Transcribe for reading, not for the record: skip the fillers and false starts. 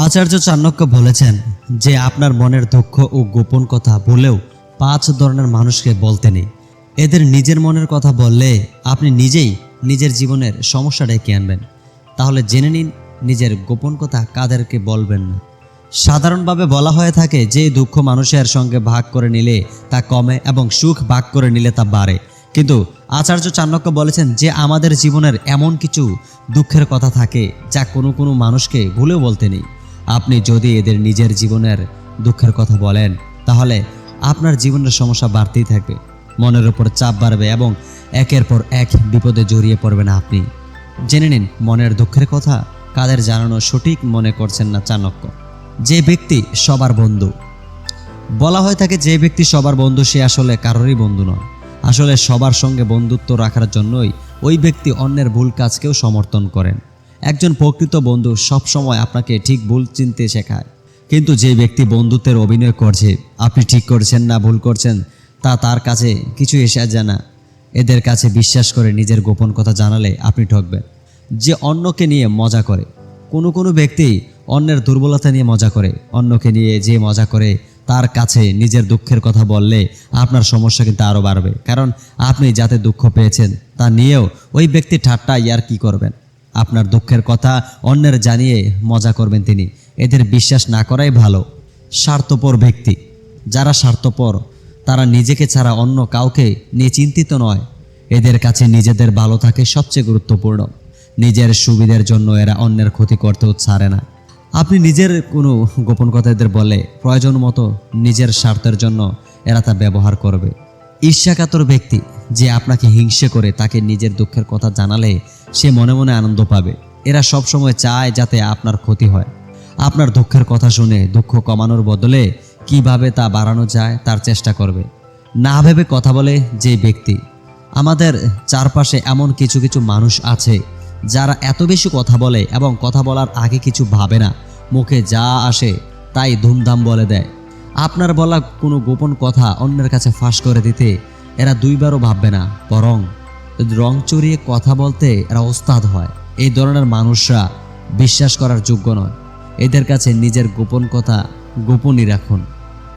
আচার্য চাণক্য বলেছেন যে আপনার মনের দুঃখ ও গোপন কথা বলেও 5 ধরনের মানুষকে বলতে নেই। এদের নিজের মনের কথা বললে আপনি নিজেই নিজের জীবনের সমস্যা ডেকে আনবেন। তাহলে জেনে নিন নিজের গোপন কথা কাদেরকে বলবেন না। সাধারণভাবে বলা হয়ে থাকে যে দুঃখ মানুষের সঙ্গে ভাগ করে নিলে তা কমে এবং সুখ ভাগ করে নিলে তা বাড়ে। কিন্তু আচার্য চাণক্য বলেছেন যে আমাদের জীবনের এমন কিছু দুঃখের কথা থাকে যা কোনো মানুষকে ভুলেও বলতে নেই। আপনি যদি এদের নিজের জীবনের দুঃখের কথা বলেন তাহলে আপনার জীবনের সমস্যা বাড়তেই থাকবে, মনের উপর চাপ বাড়বে এবং একের পর এক বিপদে জড়িয়ে পড়বেন আপনি। জেনে নিন মনের দুঃখের কথা কাদের জানানো সঠিক মনে করছেন না চাণক্য। যে ব্যক্তি সবার বন্ধু, বলা হয়ে থাকে যে ব্যক্তি সবার বন্ধু সে আসলে কারোরই বন্ধু নয়। আসলে সবার সঙ্গে বন্ধুত্ব রাখার জন্যই ওই ব্যক্তি অন্যের ভুল কাজকেও সমর্থন করেন। একজন প্রকৃত বন্ধু সবসময় আপনাকে ঠিক ভুল চিনতে শেখায়। কিন্তু যে ব্যক্তি বন্ধুত্বের অভিনয় করছে, আপনি ঠিক করছেন না ভুল করছেন তা তার কাছে কিছু এসে যায় না। এদের কাছে বিশ্বাস করে নিজের গোপন কথা জানালে আপনি ঠকবেন। যে অন্যকে নিয়ে মজা করে, কোনো ব্যক্তি অন্যের দুর্বলতা নিয়ে মজা করে, অন্যকে নিয়ে যে মজা করে তার কাছে নিজের দুঃখের কথা বললে আপনার সমস্যা কিন্তু আরও বাড়বে। কারণ আপনি যাতে দুঃখ পেয়েছেন তা নিয়েও ওই ব্যক্তি ঠাট্টা কি করবেন। আপনার দুঃখের কথা অন্যের জানিয়ে মজা করবেন তিনি। এদের বিশ্বাস না করাই ভালো। স্বার্থপর ব্যক্তি, যারা স্বার্থপর তারা নিজেকে ছাড়া অন্য কাউকে নিয়ে চিন্তিত নয়। এদের কাছে নিজেদের ভালো থাকে সবচেয়ে গুরুত্বপূর্ণ। নিজের সুবিধার জন্য এরা অন্যের ক্ষতি করতেও ছাড়ে না। আপনি নিজের কোনো গোপন কথা এদের বলে প্রয়োজন মতো নিজের স্বার্থের জন্য এরা তা ব্যবহার করবে। ঈর্ষাকাতর ব্যক্তি, যে আপনাকে হিংসে করে তাকে নিজের দুঃখের কথা জানালে সে মনে মনে আনন্দ পাবে। এরা সবসময় চায় যাতে আপনার ক্ষতি হয়। আপনার দুঃখের কথা শুনে দুঃখ কমানোর বদলে কিভাবে তা বাড়ানো যায় তার চেষ্টা করবে। না ভেবে কথা বলে যে ব্যক্তি, আমাদের চারপাশে এমন কিছু মানুষ আছে যারা এত বেশি কথা বলে এবং কথা বলার আগে কিছু ভাবে না, মুখে যা আসে তাই ধুমধাম বলে দেয়। আপনার বলা কোনো গোপন কথা অন্যের কাছে ফাঁস করে দিতে এরা দুইবারও ভাববে না, বরং রং চড়িয়ে কথা বলতে এরা ওস্তাদ হয়। এই ধরনের মানুষরা বিশ্বাস করার যোগ্য নয়। এদের কাছে নিজের গোপন কথা গোপনই রাখুন।